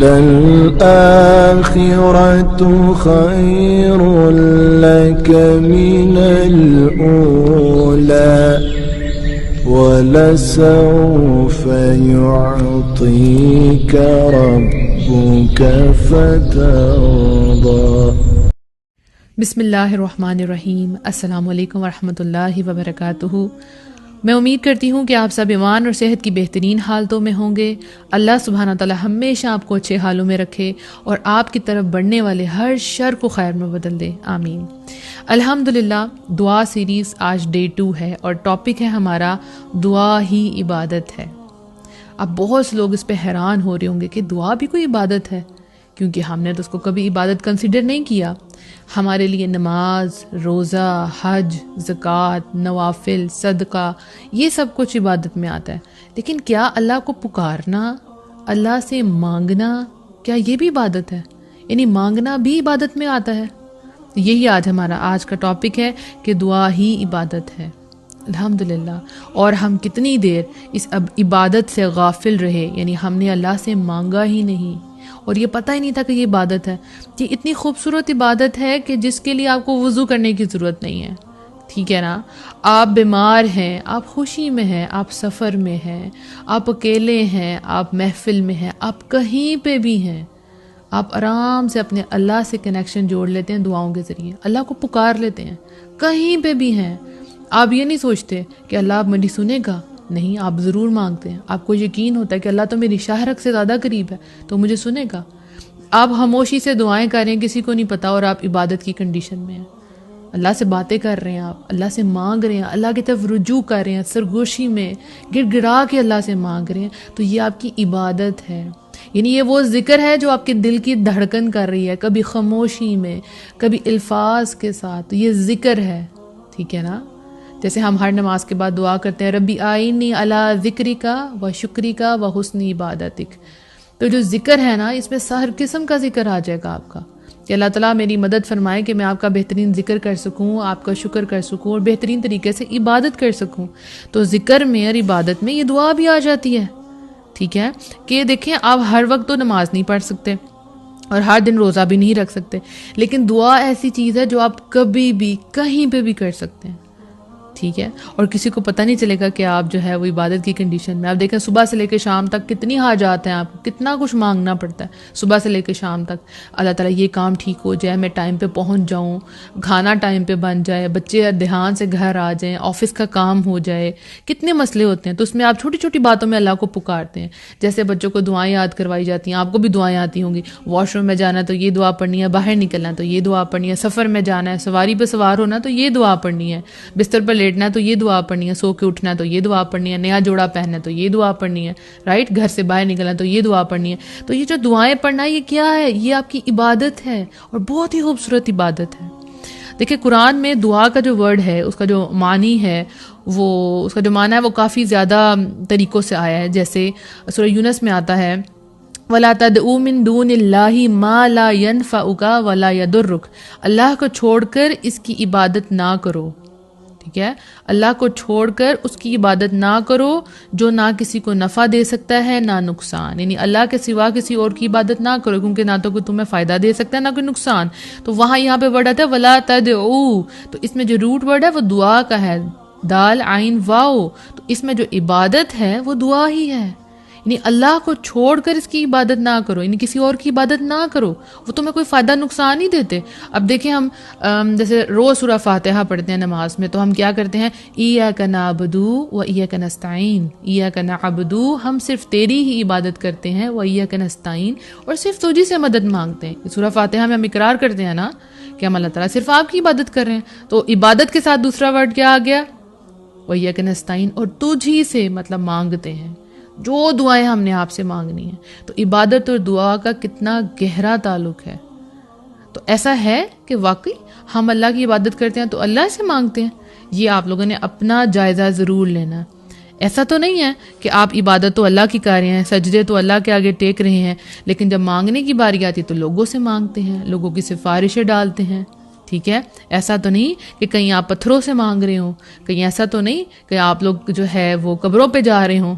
لَلْآخِرَةُ خَيْرٌ لَكَ مِنَ الْأُولَى وَلَسَوْفَ يُعْطِيكَ رَبُّكَ فَتَرْضَى۔ بسم اللہ الرحمن الرحیم۔ السلام علیکم ورحمۃ اللہ وبرکاتہ۔ میں امید کرتی ہوں کہ آپ سب ایمان اور صحت کی بہترین حالتوں میں ہوں گے۔ اللہ سبحانہ تعالی ہمیشہ آپ کو اچھے حالوں میں رکھے اور آپ کی طرف بڑھنے والے ہر شر کو خیر میں بدل دے، آمین۔ الحمدللہ، دعا سیریز آج ڈے 2 ہے اور ٹاپک ہے ہمارا دعا ہی عبادت ہے۔ اب بہت سے لوگ اس پہ حیران ہو رہے ہوں گے کہ دعا بھی کوئی عبادت ہے، کیونکہ ہم نے تو اس کو کبھی عبادت کنسیڈر نہیں کیا۔ ہمارے لیے نماز، روزہ، حج، زکوٰۃ، نوافل، صدقہ، یہ سب کچھ عبادت میں آتا ہے، لیکن کیا اللہ کو پکارنا، اللہ سے مانگنا، کیا یہ بھی عبادت ہے؟ یعنی مانگنا بھی عبادت میں آتا ہے؟ یہی ہمارا آج کا ٹاپک ہے کہ دعا ہی عبادت ہے، الحمدللہ۔ اور ہم کتنی دیر اس عبادت سے غافل رہے، یعنی ہم نے اللہ سے مانگا ہی نہیں اور یہ پتہ ہی نہیں تھا کہ یہ عبادت ہے۔ یہ اتنی خوبصورت عبادت ہے کہ جس کے لیے آپ کو وضو کرنے کی ضرورت نہیں ہے، ٹھیک ہے نا؟ آپ بیمار ہیں، آپ خوشی میں ہیں، آپ سفر میں ہیں، آپ اکیلے ہیں، آپ محفل میں ہیں، آپ کہیں پہ بھی ہیں، آپ آرام سے اپنے اللہ سے کنیکشن جوڑ لیتے ہیں دعاؤں کے ذریعے، اللہ کو پکار لیتے ہیں، کہیں پہ بھی ہیں۔ آپ یہ نہیں سوچتے کہ اللہ اب میری سنے گا، نہیں، آپ ضرور مانگتے ہیں۔ آپ کو یقین ہوتا ہے کہ اللہ تو میری شاہرگ سے زیادہ قریب ہے تو مجھے سنے گا۔ آپ خاموشی سے دعائیں کر رہے ہیں، کسی کو نہیں پتا، اور آپ عبادت کی کنڈیشن میں ہیں، اللہ سے باتیں کر رہے ہیں، آپ اللہ سے مانگ رہے ہیں، اللہ کی طرف رجوع کر رہے ہیں، سرگوشی میں گڑ گڑا کے اللہ سے مانگ رہے ہیں، تو یہ آپ کی عبادت ہے۔ یعنی یہ وہ ذکر ہے جو آپ کے دل کی دھڑکن کر رہی ہے، کبھی خاموشی میں، کبھی الفاظ کے ساتھ، تو یہ ذکر ہے، ٹھیک ہے نا؟ جیسے ہم ہر نماز کے بعد دعا کرتے ہیں، ربی آئینی علی ذکرک و شکرک و حسن عبادتک، تو جو ذکر ہے نا، اس میں ہر قسم کا ذکر آ جائے گا آپ کا، کہ اللہ تعالیٰ میری مدد فرمائے کہ میں آپ کا بہترین ذکر کر سکوں، آپ کا شکر کر سکوں اور بہترین طریقے سے عبادت کر سکوں۔ تو ذکر میں اور عبادت میں یہ دعا بھی آ جاتی ہے، ٹھیک ہے؟ کہ دیکھیں، آپ ہر وقت تو نماز نہیں پڑھ سکتے اور ہر دن روزہ بھی نہیں رکھ سکتے، لیکن دعا ایسی چیز ہے جو آپ کبھی بھی کہیں پہ بھی کر سکتے ہیں، ٹھیک ہے؟ اور کسی کو پتہ نہیں چلے گا کہ آپ جو ہے وہ عبادت کی کنڈیشن میں۔ آپ دیکھیں صبح سے لے کے شام تک کتنی حاجات ہیں، آپ کو کتنا کچھ مانگنا پڑتا ہے صبح سے لے کے شام تک۔ اللہ تعالیٰ یہ کام ٹھیک ہو جائے، میں ٹائم پہ پہنچ جاؤں، کھانا ٹائم پہ بن جائے، بچے دھیان سے گھر آ جائیں، آفس کا کام ہو جائے، کتنے مسئلے ہوتے ہیں۔ تو اس میں آپ چھوٹی چھوٹی باتوں میں اللہ کو پکارتے ہیں، جیسے بچوں کو دعائیں یاد کروائی جاتی ہیں، آپ کو بھی دعائیں آتی ہوں گی، واش روم میں جانا تو یہ دعا پڑھنی ہے، باہر نکلنا تو یہ دعا پڑھنی ہے، سفر میں جانا ہے، سواری پہ سوار ہونا تو یہ دعا پڑھنی ہے، بستر پر لیٹنا ہے تو یہ دعا پڑھنی ہے، سو کے اٹھنا ہے تو یہ دعا پڑھنی ہے، نیا جوڑا پہننا ہے تو یہ دعا پڑھنی ہے، رائٹ، گھر سے باہر نکلنا تو یہ دعا پڑھنی ہے۔ تو یہ جو دعائیں پڑھنا ہے، یہ کیا ہے؟ یہ آپ کی عبادت ہے اور بہت ہی خوبصورت عبادت ہے۔ دیکھیں، قرآن میں دعا کا جو ورڈ ہے، اس کا جو معنی ہے، اس کا جو معنی ہے وہ کافی زیادہ طریقوں سے آیا ہے۔ جیسے سورہ یونس میں آتا ہے، وَلَا تَدْعُوا مِن دُونِ اللَّهِ مَا لَا يَنفَعُكَ وَلَا يَضُرُّكَ، اللہ کو چھوڑ کر اس کی عبادت نہ کرو، ٹھیک ہے؟ اللہ کو چھوڑ کر اس کی عبادت نہ کرو جو نہ کسی کو نفع دے سکتا ہے نہ نقصان، یعنی اللہ کے سوا کسی اور کی عبادت نہ کرو، کیونکہ نہ تو کوئی تمہیں فائدہ دے سکتا ہے نہ کوئی نقصان۔ تو وہاں یہاں پہ ورڈ آتا ہے وَلَا تَدْعُوا، تو اس میں جو روٹ ورڈ ہے وہ دعا کا ہے، دال عین واو، تو اس میں جو عبادت ہے وہ دعا ہی ہے۔ یعنی اللہ کو چھوڑ کر اس کی عبادت نہ کرو، یعنی کسی اور کی عبادت نہ کرو، وہ تمہیں کوئی فائدہ نقصان نہیں دیتے۔ اب دیکھیں، ہم جیسے روز سورہ فاتحہ پڑھتے ہیں نماز میں، تو ہم کیا کرتے ہیں؟ ایاک نعبد و ایاک نستعین، ایاک نعبد، ہم صرف تیری ہی عبادت کرتے ہیں، و ایاک نستعین، اور صرف تجھی سے مدد مانگتے ہیں۔ سورہ فاتحہ میں ہم اقرار کرتے ہیں نا کہ ہم اللہ تعالیٰ صرف آپ کی عبادت کر رہے ہیں، تو عبادت کے ساتھ دوسرا ورڈ کیا آ گیا؟ و ایاک نستعین، اور تجھی سے مطلب مانگتے ہیں، جو دعائیں ہم نے آپ سے مانگنی ہیں۔ تو عبادت اور دعا کا کتنا گہرا تعلق ہے۔ تو ایسا ہے کہ واقعی ہم اللہ کی عبادت کرتے ہیں تو اللہ سے مانگتے ہیں، یہ آپ لوگوں نے اپنا جائزہ ضرور لینا۔ ایسا تو نہیں ہے کہ آپ عبادت تو اللہ کی کر رہے ہیں، سجدے تو اللہ کے آگے ٹیک رہے ہیں، لیکن جب مانگنے کی باری آتی تو لوگوں سے مانگتے ہیں، لوگوں کی سفارشیں ڈالتے ہیں، ٹھیک ہے؟ ایسا تو نہیں کہ کہیں آپ پتھروں سے مانگ رہے ہوں، کہیں ایسا تو نہیں کہ آپ لوگ جو ہے وہ قبروں پہ جا رہے ہوں،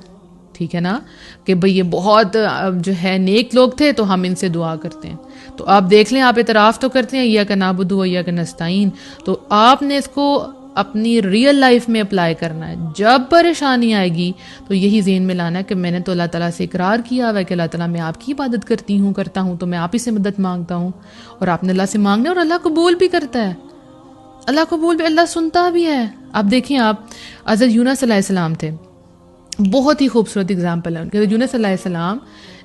ٹھیک ہے نا, کہ بھئی یہ بہت جو ہے نیک لوگ تھے تو ہم ان سے دعا کرتے ہیں. تو آپ دیکھ لیں, آپ اعتراف تو کرتے ہیں ایاک نعبد و ایاک نستعین, تو آپ نے اس کو اپنی ریئل لائف میں اپلائی کرنا ہے. جب پریشانی آئے گی تو یہی ذہن میں لانا ہے کہ میں نے تو اللہ تعالیٰ سے اقرار کیا ہوا ہے کہ اللہ تعالیٰ میں آپ کی عبادت کرتا ہوں تو میں آپ ہی سے مدد مانگتا ہوں. اور آپ نے اللہ سے مانگنا ہے اور اللہ قبول بھی کرتا ہے, اللہ قبول بھی, اللہ سنتا بھی ہے. آپ دیکھیں, آپ حضرت یونس علیہ السلام تھے, بہت ہی خوبصورت اگزامپل ہے ان کے. یونس علیہ السلام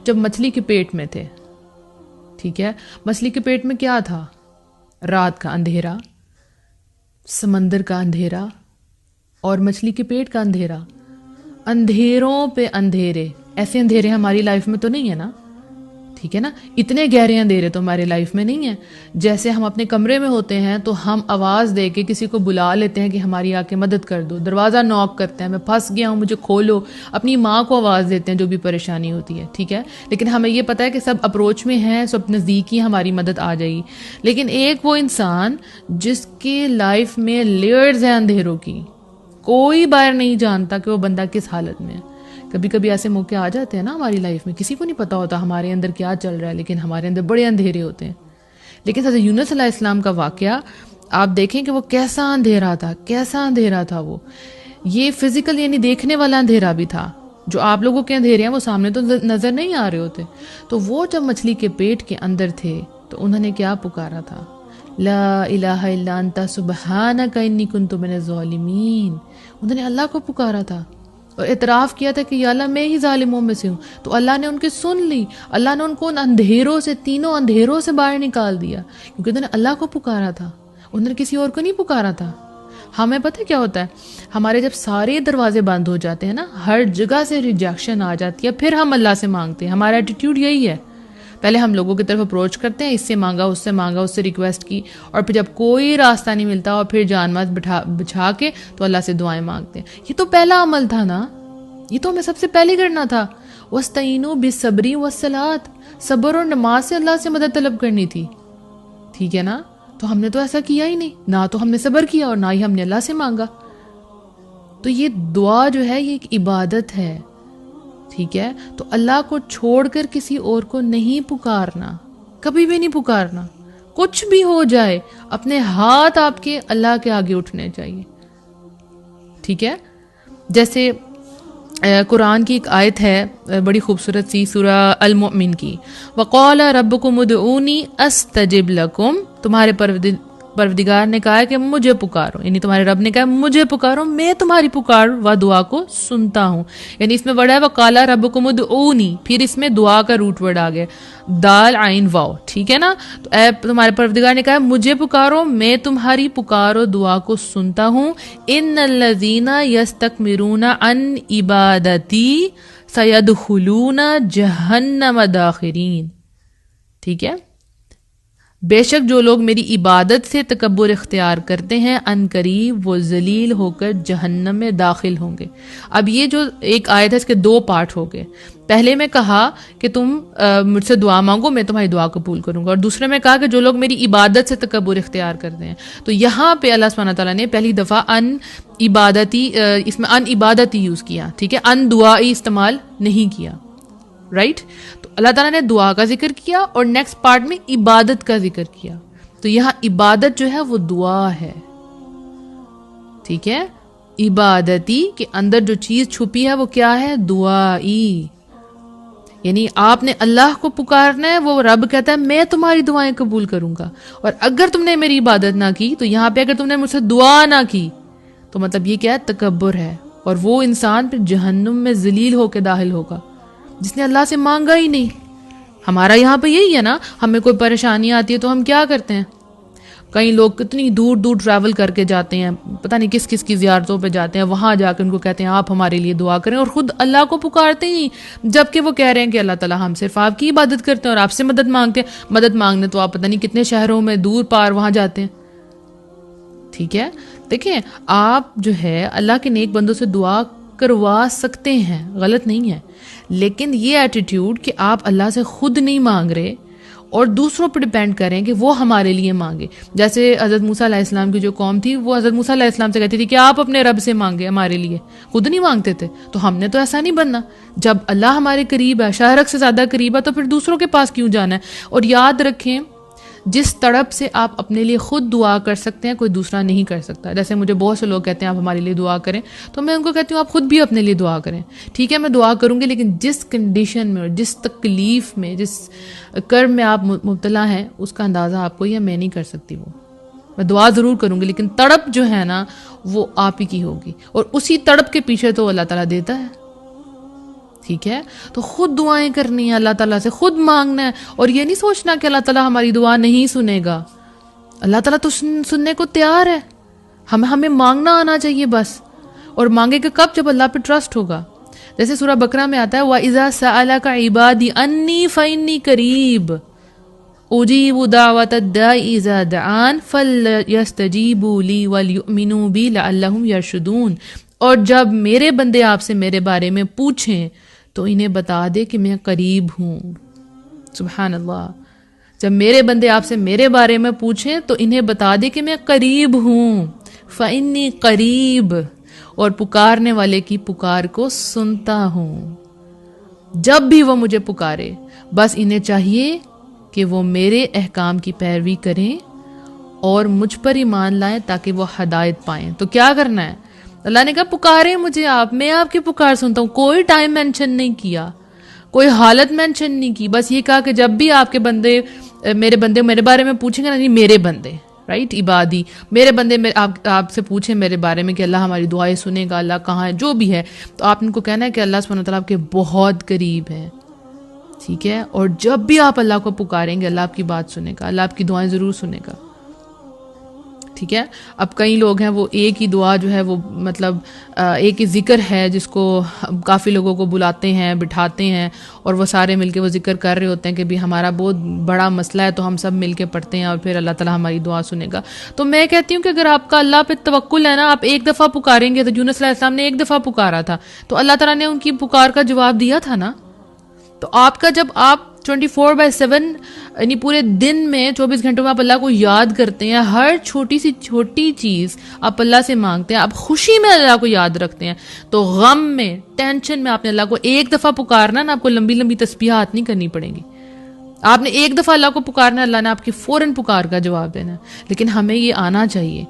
جب مچھلی کے پیٹ میں تھے, ٹھیک ہے, مچھلی کے پیٹ میں کیا تھا؟ رات کا اندھیرا, سمندر کا اندھیرا اور مچھلی کے پیٹ کا اندھیرا, اندھیروں پہ اندھیرے. ایسے اندھیرے ہماری لائف میں تو نہیں ہے نا, ٹھیک ہے نا, اتنے گہرے اندھیرے تو ہماری لائف میں نہیں ہیں. جیسے ہم اپنے کمرے میں ہوتے ہیں تو ہم آواز دے کے کسی کو بلا لیتے ہیں کہ ہماری آ کے مدد کر دو, دروازہ نوک کرتے ہیں, میں پھنس گیا ہوں مجھے کھولو, اپنی ماں کو آواز دیتے ہیں جو بھی پریشانی ہوتی ہے, ٹھیک ہے. لیکن ہمیں یہ پتہ ہے کہ سب اپروچ میں ہیں, سب نزدیک ہی ہماری مدد آ جائے گی. لیکن ایک وہ انسان جس کی لائف میں لیئرز ہیں اندھیروں کی, کوئی باہر نہیں جانتا کہ وہ بندہ کس حالت میں ہے. کبھی کبھی ایسے موقع آ جاتے ہیں نا ہماری لائف میں, کسی کو نہیں پتا ہوتا ہمارے اندر کیا چل رہا ہے, لیکن ہمارے اندر بڑے اندھیرے ہوتے ہیں. لیکن حضرت یونس علیہ السلام کا واقعہ آپ دیکھیں کہ وہ کیسا اندھیرا تھا, کیسا اندھیرا تھا وہ. یہ فزیکل یعنی دیکھنے والا اندھیرا بھی تھا. جو آپ لوگوں کے اندھیرے ہیں وہ سامنے تو نظر نہیں آ رہے ہوتے. تو وہ جب مچھلی کے پیٹ کے اندر تھے تو انہوں نے کیا پکارا تھا؟ لا الہ الا انت سبحانک انی کنت من الظالمین. انہوں نے اللہ کو پکارا تھا اور اعتراف کیا تھا کہ یا اللہ میں ہی ظالموں میں سے ہوں. تو اللہ نے ان کی سن لی, اللہ نے ان کو ان اندھیروں سے, تینوں اندھیروں سے باہر نکال دیا, کیونکہ انہوں نے اللہ کو پکارا تھا, انہوں نے کسی اور کو نہیں پکارا تھا. ہمیں پتہ کیا ہوتا ہے, ہمارے جب سارے دروازے بند ہو جاتے ہیں نا, ہر جگہ سے ریجیکشن آ جاتی ہے, پھر ہم اللہ سے مانگتے ہیں. ہمارا ایٹیٹیوڈ یہی ہے, پہلے ہم لوگوں کی طرف اپروچ کرتے ہیں, اس سے مانگا, اس سے ریکویسٹ کی, اور پھر جب کوئی راستہ نہیں ملتا اور پھر جان ماز بچھا کے تو اللہ سے دعائیں مانگتے ہیں. یہ تو پہلا عمل تھا نا, یہ تو ہمیں سب سے پہلے کرنا تھا. وَاسْتَعِینُوا بِالصَّبْرِ وَالصَّلَاةِ, صبر اور نماز سے اللہ سے مدد طلب کرنی تھی, ٹھیک ہے نا. تو ہم نے تو ایسا کیا ہی نہیں, نہ تو ہم نے صبر کیا اور نہ ہی ہم نے اللہ سے مانگا. تو یہ دعا جو ہے یہ ایک عبادت ہے, ٹھیک ہے. تو اللہ کو چھوڑ کر کسی اور کو نہیں پکارنا, کبھی بھی نہیں پکارنا. کچھ بھی ہو جائے اپنے ہاتھ آپ کے اللہ کے آگے اٹھنے چاہیے, ٹھیک ہے. جیسے قرآن کی ایک آیت ہے بڑی خوبصورت سی, سورہ المؤمن کی, وقال ربکم ادعونی استجب لکم, تمہارے پروردگار نے کہا ہے کہ مجھے پکارو, یعنی تمہارے رب نے کہا مجھے پکارو, میں تمہاری پکار و دعا کو سنتا ہوں. یعنی اس میں ورڈ ہے وقال ربکم ادعونی, پھر اس میں دعا کا روٹ ورڈ آ گیا, دال عین واو, ٹھیک ہے نا. تو اے تمہارے پروردگار نے کہا مجھے پکارو, میں تمہاری پکار و دعا کو سنتا ہوں. ان الذین یستکبرون عن عبادتی سیدخلون جہنم داخرین, ٹھیک ہے. بے شک جو لوگ میری عبادت سے تکبر اختیار کرتے ہیں ان قریب وہ ذلیل ہو کر جہنم میں داخل ہوں گے. اب یہ جو ایک آیت ہے اس کے دو پارٹ ہو گئے. پہلے میں کہا کہ تم مجھ سے دعا مانگو, میں تمہاری دعا قبول کروں گا, اور دوسرے میں کہا کہ جو لوگ میری عبادت سے تکبر اختیار کرتے ہیں. تو یہاں پہ اللہ سبحانہ تعالیٰ نے پہلی دفعہ ان عبادتی, اس میں ان عبادتی یوز کیا, ٹھیک ہے, ان دعائی استعمال نہیں کیا, رائٹ. تو اللہ تعالیٰ نے دعا کا ذکر کیا اور نیکسٹ پارٹ میں عبادت کا ذکر کیا. تو یہاں عبادت جو ہے وہ دعا ہے, ٹھیک ہے. عبادتی کے اندر جو چیز چھپی ہے وہ کیا ہے؟ دعائی. یعنی آپ نے اللہ کو پکارنا ہے, وہ رب کہتا ہے میں تمہاری دعائیں قبول کروں گا. اور اگر تم نے میری عبادت نہ کی, تو یہاں پہ اگر تم نے مجھ سے دعا نہ کی تو مطلب یہ کیا ہے؟ تکبر ہے. اور وہ انسان پھر جہنم میں ذلیل ہو کے داخل ہوگا جس نے اللہ سے مانگا ہی نہیں. ہمارا یہاں پہ یہی ہے نا, ہمیں کوئی پریشانی آتی ہے تو ہم کیا کرتے ہیں, کئی لوگ کتنی دور دور ٹریول کر کے جاتے ہیں, پتہ نہیں کس کس کی زیارتوں پہ جاتے ہیں, وہاں جا کے ان کو کہتے ہیں آپ ہمارے لیے دعا کریں, اور خود اللہ کو پکارتے ہی, جبکہ وہ کہہ رہے ہیں کہ اللہ تعالیٰ ہم صرف آپ کی عبادت کرتے ہیں اور آپ سے مدد مانگتے ہیں. مدد مانگنے تو آپ پتہ نہیں کتنے شہروں میں دور پار وہاں جاتے ہیں, ٹھیک ہے. دیکھیں آپ جو ہے اللہ کے نیک بندوں سے دعا کروا سکتے ہیں, غلط نہیں ہے, لیکن یہ ایٹیٹیوڈ کہ آپ اللہ سے خود نہیں مانگ رہے اور دوسروں پر ڈپینڈ کریں کہ وہ ہمارے لیے مانگے. جیسے حضرت موسیٰ علیہ السلام کی جو قوم تھی وہ حضرت موسیٰ علیہ السلام سے کہتی تھی کہ آپ اپنے رب سے مانگے ہمارے لیے, خود نہیں مانگتے تھے. تو ہم نے تو ایسا نہیں بننا, جب اللہ ہمارے قریب ہے, شہرک سے زیادہ قریب ہے, تو پھر دوسروں کے پاس کیوں جانا ہے. اور یاد رکھیں جس تڑپ سے آپ اپنے لیے خود دعا کر سکتے ہیں کوئی دوسرا نہیں کر سکتا. جیسے مجھے بہت سے لوگ کہتے ہیں آپ ہمارے لیے دعا کریں, تو میں ان کو کہتی ہوں آپ خود بھی اپنے لیے دعا کریں. ٹھیک ہے میں دعا کروں گی, لیکن جس کنڈیشن میں اور جس تکلیف میں, جس کرب میں آپ مبتلا ہیں, اس کا اندازہ آپ کو یہ میں نہیں کر سکتی. وہ میں دعا ضرور کروں گی, لیکن تڑپ جو ہے نا وہ آپ ہی کی ہوگی, اور اسی تڑپ کے پیچھے تو اللہ تعالیٰ دیتا ہے. ٹھیک ہے, تو خود دعائیں کرنی ہیں, اللہ تعالیٰ سے خود مانگنا ہے, اور یہ نہیں سوچنا کہ اللہ تعالیٰ ہماری دعا نہیں سنے گا. اللہ تعالیٰ تو سننے کو تیار ہے, ہمیں مانگنا آنا چاہیے بس. اور مانگے گا کب؟ جب اللہ پہ ٹرسٹ ہوگا. جیسے سورہ بقرہ میں آتا ہے وَإِذَا سَأَلَكَ عِبَادِي أَنِّي فَإِنِّي قَرِيبٌ أُجِيبُ دَعْوَةَ الدَّاعِ إِذَا دَعَانِ فَلْيَسْتَجِيبُوا لِي وَلْيُؤْمِنُوا بِي لَعَلَّهُمْ يَرْشُدُونَ. اور جب میرے بندے آپ سے میرے بارے میں پوچھیں تو انہیں بتا دے کہ میں قریب ہوں. سبحان اللہ. جب میرے بندے آپ سے میرے بارے میں پوچھیں تو انہیں بتا دے کہ میں قریب ہوں. فَإِنِّي قریب, اور پکارنے والے کی پکار کو سنتا ہوں. جب بھی وہ مجھے پکارے بس انہیں چاہیے کہ وہ میرے احکام کی پیروی کریں اور مجھ پر ایمان لائیں تاکہ وہ ہدایت پائیں. تو کیا کرنا ہے؟ اللہ نے کہا پکارے مجھے آپ, میں آپ کی پکار سنتا ہوں. کوئی ٹائم مینشن نہیں کیا, کوئی حالت مینشن نہیں کی, بس یہ کہا کہ جب بھی آپ کے بندے میرے بارے میں پوچھیں گے نا, نہیں میرے بندے, رائٹ, عبادی, میرے بندے آپ سے پوچھیں میرے بارے میں کہ اللہ ہماری دعائیں سنے گا, اللہ کہاں ہے, جو بھی ہے, تو آپ ان کو کہنا ہے کہ اللہ سبحانہ وتعالیٰ آپ کے بہت قریب ہے. ٹھیک ہے, اور جب بھی آپ اللہ کو پکاریں گے اللہ آپ کی بات سنے گا, اللہ آپ کی دعائیں ضرور سنے گا. ٹھیک ہے. اب کئی لوگ ہیں وہ ایک ہی دعا جو ہے وہ مطلب ایک ہی ذکر ہے جس کو کافی لوگوں کو بلاتے ہیں, بٹھاتے ہیں, اور وہ سارے مل کے وہ ذکر کر رہے ہوتے ہیں کہ بھی ہمارا بہت بڑا مسئلہ ہے تو ہم سب مل کے پڑھتے ہیں اور پھر اللہ تعالیٰ ہماری دعا سنے گا. تو میں کہتی ہوں کہ اگر آپ کا اللہ پہ توکل ہے نا, آپ ایک دفعہ پکاریں گے, تو یونس علیہ السلام نے ایک دفعہ پکارا تھا تو اللہ تعالیٰ نے ان کی پکار کا جواب دیا تھا نا. تو آپ کا جب آپ 24/7 یعنی پورے دن میں 24 گھنٹوں میں آپ اللہ کو یاد کرتے ہیں, ہر چھوٹی سی چھوٹی چیز آپ اللہ سے مانگتے ہیں, آپ خوشی میں اللہ کو یاد رکھتے ہیں, تو غم میں, ٹینشن میں آپ نے اللہ کو ایک دفعہ پکارنا نا, آپ کو لمبی لمبی تسبیحات نہیں کرنی پڑیں گی. آپ نے ایک دفعہ اللہ کو پکارنا, اللہ نے آپ کی فوراً پکار کا جواب دینا ہے. لیکن ہمیں یہ آنا چاہیے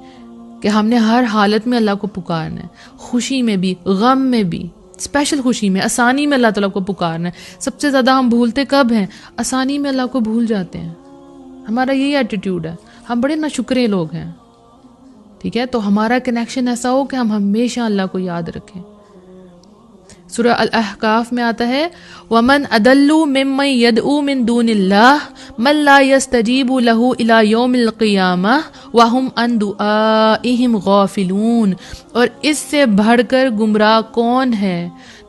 کہ ہم نے ہر حالت میں اللہ کو پکارنا ہے, خوشی میں بھی, غم میں بھی, اسپیشل خوشی میں, آسانی میں اللہ تعالیٰ کو پکارنا ہے. سب سے زیادہ ہم بھولتے کب ہیں؟ آسانی میں اللہ کو بھول جاتے ہیں. ہمارا یہی ایٹیٹیوڈ ہے, ہم بڑے ناشکرے لوگ ہیں. ٹھیک ہے, تو ہمارا کنیکشن ایسا ہو کہ ہم ہمیشہ اللہ کو یاد رکھیں. سورہ الاحقاف میں آتا ہے وَمَنْ أَضَلُّ مِمَّنْ يَدْعُو مِن دُونِ اللَّهِ مَن لَّا يَسْتَجِيبُ لَهُ إِلَى يَوْمِ الْقِيَامَةِ وَهُمْ عَن دُعَائِهِمْ غَافِلُونَ. اور اس سے بڑھ کر گمراہ کون ہے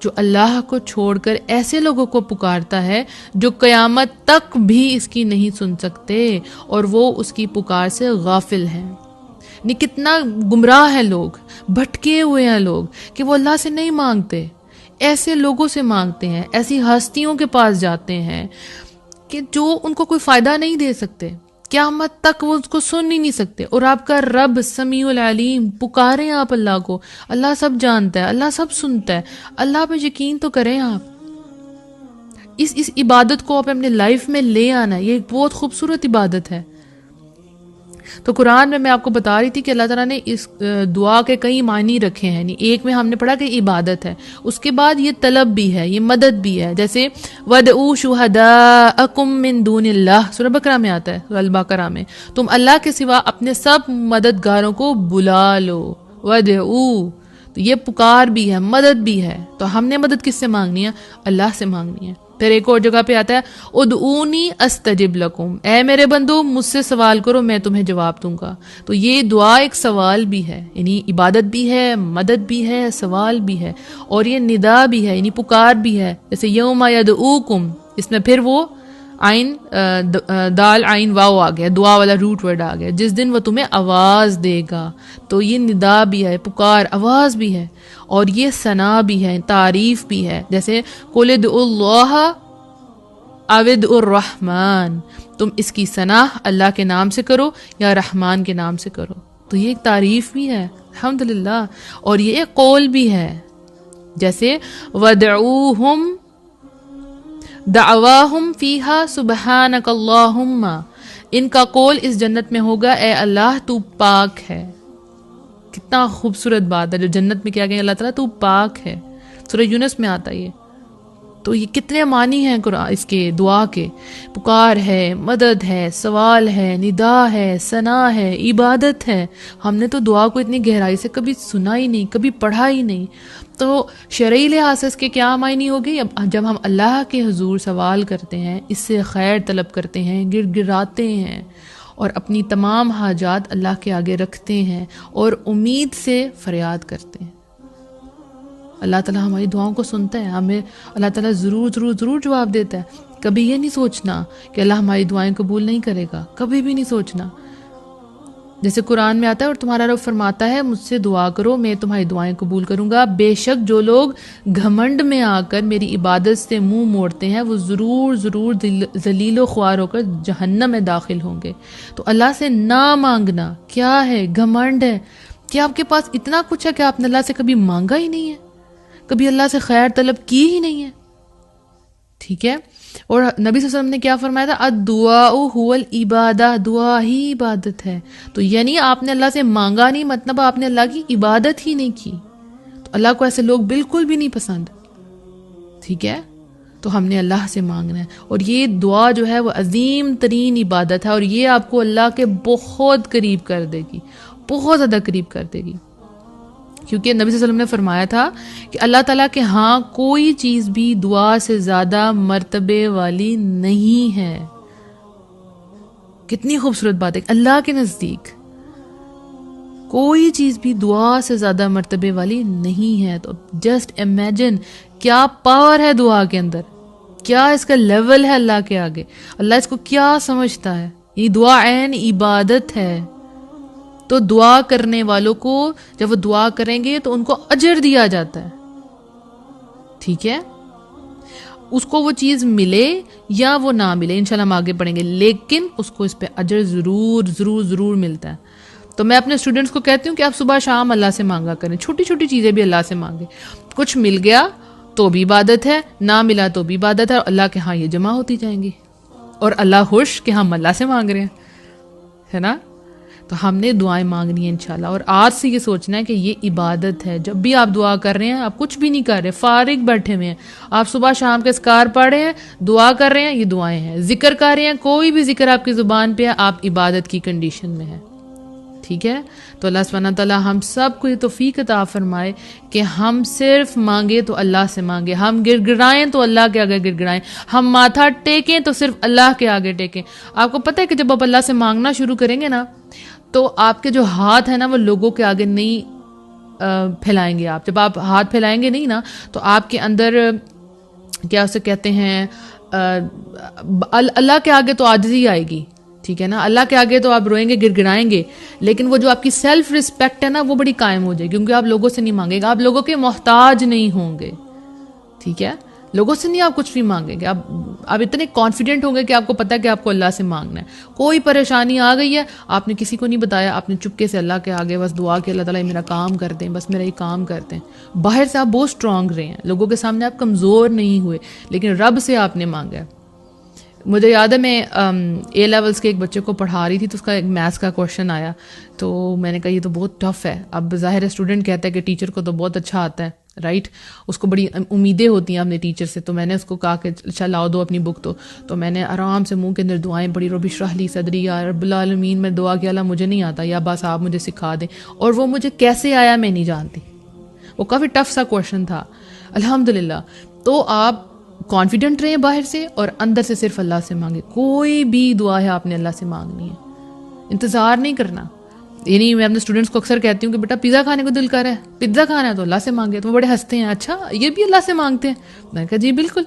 جو اللہ کو چھوڑ کر ایسے لوگوں کو پکارتا ہے جو قیامت تک بھی اس کی نہیں سن سکتے اور وہ اس کی پکار سے غافل ہیں. نہیں کتنا گمراہ ہے لوگ, بھٹکے ہوئے ہیں لوگ کہ وہ اللہ سے نہیں مانگتے, ایسے لوگوں سے مانگتے ہیں, ایسی ہستیوں کے پاس جاتے ہیں کہ جو ان کو کوئی فائدہ نہیں دے سکتے, قیامت تک وہ اس کو سن ہی نہیں سکتے. اور آپ کا رب سمیع العلیم, پکاریں آپ اللہ کو, اللہ سب جانتا ہے, اللہ سب سنتا ہے, اللہ پہ یقین تو کریں آپ. اس عبادت کو آپ اپنے لائف میں لے آنا ہے, یہ ایک بہت خوبصورت عبادت ہے. تو قرآن میں آپ کو بتا رہی تھی کہ اللہ تعالیٰ نے اس دعا کے کئی معنی رکھے ہیں. ایک میں ہم نے پڑھا کہ عبادت ہے, اس کے بعد یہ طلب بھی ہے, یہ مدد بھی ہے. جیسے وَدْعُوا شُهَدَاءَكُم مِّن دُونِ اللَّهِ سورہ بقرہ میں آتا ہے, البقرہ میں, تم اللہ کے سوا اپنے سب مددگاروں کو بلا لو. وَدْعُوا, تو یہ پکار بھی ہے, مدد بھی ہے. تو ہم نے مدد کس سے مانگنی ہے؟ اللہ سے مانگنی ہے. پھر ایک اور جگہ پہ آتا ہے ادعونی استجب لکم, اے میرے بندو مجھ سے سوال کرو میں تمہیں جواب دوں گا. تو یہ دعا ایک سوال بھی ہے, یعنی عبادت بھی ہے, مدد بھی ہے, سوال بھی ہے, اور یہ ندا بھی ہے, یعنی پکار بھی ہے. جیسے یوم یدعوکم, اس میں پھر وہ عین دال عین واو آ گیا, دعا والا روٹ ورڈ آ گیا, جس دن وہ تمہیں آواز دے گا. تو یہ ندا بھی ہے, پکار, آواز بھی ہے, اور یہ ثنا بھی ہے, تعریف بھی ہے. جیسے قل ادعوا اللہ اود الرحمن، تم اس کی ثناء اللہ کے نام سے کرو یا رحمان کے نام سے کرو. تو یہ ایک تعریف بھی ہے الحمدللہ، اور یہ ایک قول بھی ہے. جیسے وَدْعُوهُمْ دعواہم فیہا سبحانک اللہم، ان کا قول اس جنت میں ہوگا اے اللہ تو پاک ہے. کتنا خوبصورت بات ہے جو جنت میں کیا گیا، اللہ تعالیٰ تو پاک ہے. سورہ یونس میں آتا ہے یہ. تو یہ کتنے معنی ہیں قرآن اس کے دعا کے. پکار ہے، مدد ہے، سوال ہے، ندا ہے، ثنا ہے، عبادت ہے. ہم نے تو دعا کو اتنی گہرائی سے کبھی سنا ہی نہیں، کبھی پڑھا ہی نہیں. تو شرعی لحاظ سے اس کے کیا معنی ہوگی؟ جب ہم اللہ کے حضور سوال کرتے ہیں، اس سے خیر طلب کرتے ہیں، گر گراتے ہیں اور اپنی تمام حاجات اللہ کے آگے رکھتے ہیں اور امید سے فریاد کرتے ہیں، اللہ تعالیٰ ہماری دعاؤں کو سنتا ہے. ہمیں اللہ تعالیٰ ضرور ضرور ضرور جواب دیتا ہے. کبھی یہ نہیں سوچنا کہ اللہ ہماری دعائیں قبول نہیں کرے گا، کبھی بھی نہیں سوچنا. جیسے قرآن میں آتا ہے اور تمہارا رب فرماتا ہے مجھ سے دعا کرو میں تمہاری دعائیں قبول کروں گا. بے شک جو لوگ گھمنڈ میں آ کر میری عبادت سے منہ موڑتے ہیں وہ ضرور ضرور ذلیل و خوار ہو کر جہنم میں داخل ہوں گے. تو اللہ سے نہ مانگنا کیا ہے؟ گھمنڈ ہے کہ آپ کے پاس اتنا کچھ ہے کہ آپ نے اللہ سے کبھی مانگا ہی نہیں ہے، کبھی اللہ سے خیر طلب کی ہی نہیں ہے. ٹھیک ہے. اور نبی صلی اللہ علیہ وسلم نے کیا فرمایا تھا؟ الدعاء هو العبادہ، دعا ہی عبادت ہے. تو یعنی آپ نے اللہ سے مانگا نہیں، مطلب آپ نے اللہ کی عبادت ہی نہیں کی. تو اللہ کو ایسے لوگ بالکل بھی نہیں پسند. ٹھیک ہے. تو ہم نے اللہ سے مانگنا ہے، اور یہ دعا جو ہے وہ عظیم ترین عبادت ہے، اور یہ آپ کو اللہ کے بہت قریب کر دے گی، بہت زیادہ قریب کر دے گی. کیونکہ نبی صلی اللہ علیہ وسلم نے فرمایا تھا کہ اللہ تعالیٰ کے ہاں کوئی چیز بھی دعا سے زیادہ مرتبے والی نہیں ہے. کتنی خوبصورت بات ہے، اللہ کے نزدیک کوئی چیز بھی دعا سے زیادہ مرتبے والی نہیں ہے. تو جسٹ امیجن کیا پاور ہے دعا کے اندر، کیا اس کا لیول ہے اللہ کے آگے، اللہ اس کو کیا سمجھتا ہے. یہ دعا عین عبادت ہے. تو دعا کرنے والوں کو جب وہ دعا کریں گے تو ان کو اجر دیا جاتا ہے. ٹھیک ہے. اس کو وہ چیز ملے یا وہ نہ ملے، انشاءاللہ ہم آگے پڑھیں گے، لیکن اس کو اس پہ اجر ضرور ضرور ضرور ملتا ہے. تو میں اپنے اسٹوڈنٹس کو کہتی ہوں کہ آپ صبح شام اللہ سے مانگا کریں، چھوٹی چھوٹی چیزیں بھی اللہ سے مانگیں. کچھ مل گیا تو بھی عبادت ہے، نہ ملا تو بھی عبادت ہے، اور اللہ کے ہاں یہ جمع ہوتی جائیں گی، اور اللہ خوش کہ ہم اللہ سے مانگ رہے ہیں، ہے نا. تو ہم نے دعائیں مانگنی ہیں انشاءاللہ، اور آج سے یہ سوچنا ہے کہ یہ عبادت ہے. جب بھی آپ دعا کر رہے ہیں، آپ کچھ بھی نہیں کر رہے، فارغ بیٹھے ہوئے ہیں، آپ صبح شام کے اذکار پڑھ رہے ہیں، دعا کر رہے ہیں، یہ دعائیں ہیں. ذکر کر رہے ہیں، کوئی بھی ذکر آپ کی زبان پہ ہے، آپ عبادت کی کنڈیشن میں ہیں. ٹھیک ہے. تو اللہ سبحانہ تعالیٰ ہم سب کو یہ توفیق عطا فرمائے کہ ہم صرف مانگے تو اللہ سے مانگے، ہم گر گرائیں تو اللہ کے آگے گر گرائیں، ہم ماتھا ٹیکیں تو صرف اللہ کے آگے ٹیکیں. آپ کو پتہ ہے کہ جب آپ اللہ سے مانگنا شروع کریں گے نا تو آپ کے جو ہاتھ ہیں نا وہ لوگوں کے آگے نہیں پھیلائیں گے. آپ جب آپ ہاتھ پھیلائیں گے نہیں نا تو آپ کے اندر کیا اسے کہتے ہیں، اللہ کے آگے تو عاجزی آئے گی. ٹھیک ہے نا. اللہ کے آگے تو آپ روئیں گے، گر گرائیں گے، لیکن وہ جو آپ کی سیلف رسپیکٹ ہے نا وہ بڑی قائم ہو جائے گی، کیونکہ آپ لوگوں سے نہیں مانگے گا، آپ لوگوں کے محتاج نہیں ہوں گے. ٹھیک ہے. لوگوں سے نہیں آپ کچھ بھی مانگیں گے، آپ اتنے کانفیڈنٹ ہوں گے کہ آپ کو پتہ ہے کہ آپ کو اللہ سے مانگنا ہے. کوئی پریشانی آ گئی ہے، آپ نے کسی کو نہیں بتایا، آپ نے چپکے سے اللہ کے آگے بس دعا کہ اللہ تعالیٰ میرا کام کر دیں، بس میرا یہ کام کرتے ہیں. باہر سے آپ بہت اسٹرانگ رہے ہیں، لوگوں کے سامنے آپ کمزور نہیں ہوئے، لیکن رب سے آپ نے مانگا. مجھے یاد ہے میں اے لیولس کے ایک بچے کو پڑھا رہی تھی تو اس کا ایک میتھس کا کویشچن آیا، تو میں نے کہا یہ تو بہت ٹف ہے. اب ظاہر اسٹوڈنٹ کہتا ہے کہ ٹیچر کو تو بہت اچھا آتا ہے، رائٹ، اس کو بڑی امیدیں ہوتی ہیں اپنے ٹیچر سے. تو میں نے اس کو کہا کہ اچھا لاؤ دو اپنی بک. تو میں نے آرام سے منہ کے اندر دعائیں پڑھی، رب اشرح لی صدری، یا رب العالمین. میں دعا کہ اللہ مجھے نہیں آتا، یا بس آپ مجھے سکھا دیں. اور وہ مجھے کیسے آیا میں نہیں جانتی، وہ کافی ٹف سا کویشچن تھا الحمدللہ. تو آپ کانفیڈنٹ رہیں باہر سے، اور اندر سے صرف اللہ سے مانگے. کوئی بھی دعا ہے آپ نے اللہ سے مانگنی ہے، انتظار نہیں کرنا. یعنی میں اپنے اسٹوڈنٹس کو اکثر کہتی ہوں کہ بیٹا پیزا کھانے کو دل کر رہا ہے، پیزا کھانا ہے تو اللہ سے مانگے. تو وہ بڑے ہنستے ہیں، اچھا یہ بھی اللہ سے مانگتے ہیں؟ میں نے کہا جی بالکل.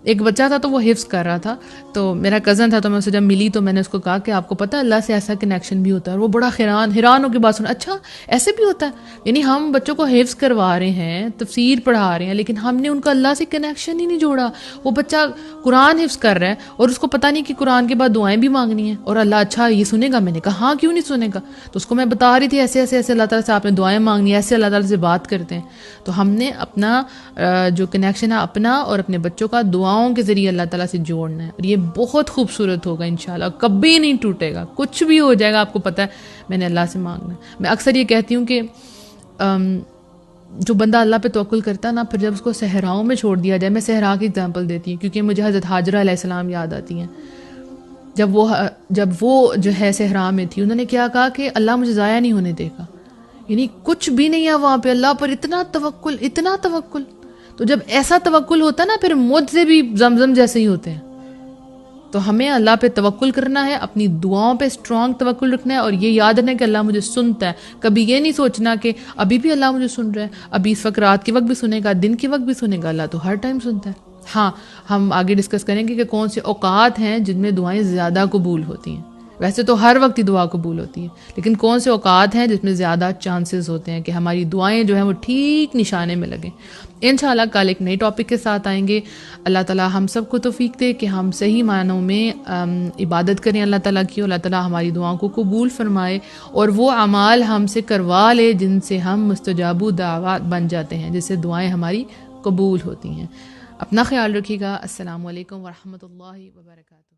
ایک بچہ تھا تو وہ حفظ کر رہا تھا، تو میرا کزن تھا، تو میں اسے جب ملی تو میں نے اس کو کہا کہ آپ کو پتہ ہے اللہ سے ایسا کنیکشن بھی ہوتا ہے، اور وہ بڑا حیران ہو کے بات سنا، اچھا ایسے بھی ہوتا ہے، یعنی ہم بچوں کو حفظ کروا رہے ہیں، تفسیر پڑھا رہے ہیں، لیکن ہم نے ان کا اللہ سے کنیکشن ہی نہیں جوڑا۔ وہ بچہ قرآن حفظ کر رہا ہے اور اس کو پتہ نہیں کہ قرآن کے بعد دعائیں بھی مانگنی ہیں، اور اللہ اچھا یہ سنے گا؟ میں نے کہا ہاں کیوں نہیں سنے گا، تو اس کو میں بتا رہی تھی ایسے ایسے ایسے اللہ تعالیٰ سے آپ نے دعائیں مانگنی ہیں، ایسے اللہ تعالیٰ سے بات کرتے ہیں۔ تو ہم نے اپنا جو کنیکشن ہے اپنا اور اپنے بچوں کا دعاؤں کے ذریعے اللہ تعالیٰ سے جوڑنا ہے، اور یہ بہت خوبصورت ہوگا انشاءاللہ، کبھی نہیں ٹوٹے گا، کچھ بھی ہو جائے گا آپ کو پتہ ہے میں نے اللہ سے مانگنا ہے۔ میں اکثر یہ کہتی ہوں کہ جو بندہ اللہ پہ توکل کرتا ہے نا، پھر جب اس کو صحراؤں میں چھوڑ دیا جائے، میں صحرا کی اگزامپل دیتی ہوں کیونکہ مجھے حضرت حاجرہ علیہ السلام یاد آتی ہیں۔ جب وہ جو ہے صحرا میں تھی، انہوں نے کیا کہا کہ اللہ مجھے ضائع نہیں ہونے دے گا، یعنی کچھ بھی نہیں ہے وہاں پہ، اللہ پر اتنا توکل، اتنا توکل۔ تو جب ایسا توکل ہوتا ہے نا، پھر مجھ سے بھی زمزم جیسے ہی ہوتے ہیں۔ تو ہمیں اللہ پہ توکل کرنا ہے، اپنی دعاؤں پہ اسٹرانگ توکل رکھنا ہے، اور یہ یاد رکھنا ہے کہ اللہ مجھے سنتا ہے۔ کبھی یہ نہیں سوچنا کہ ابھی بھی اللہ مجھے سن رہا ہے، ابھی اس وقت رات کے وقت بھی سنے گا، دن کے وقت بھی سنے گا، اللہ تو ہر ٹائم سنتا ہے۔ ہاں ہم آگے ڈسکس کریں گے کہ کون سے اوقات ہیں جن میں دعائیں زیادہ قبول ہوتی ہیں۔ ویسے تو ہر وقت ہی دعا قبول ہوتی ہے، لیکن کون سے اوقات ہیں جس میں زیادہ چانسز ہوتے ہیں کہ ہماری دعائیں جو ہیں وہ ٹھیک نشانے میں لگیں۔ انشاءاللہ کل ایک نئی ٹاپک کے ساتھ آئیں گے۔ اللہ تعالیٰ ہم سب کو توفیق دے کہ ہم صحیح معنوں میں عبادت کریں اللہ تعالیٰ کی، اور اللہ تعالیٰ ہماری دعاؤں کو قبول فرمائے، اور وہ اعمال ہم سے کروا لے جن سے ہم مستجاب دعوات بن جاتے ہیں، جس سے دعائیں ہماری قبول ہوتی ہیں۔ اپنا خیال رکھیے گا۔ السلام علیکم ورحمۃ اللہ وبرکاتہ۔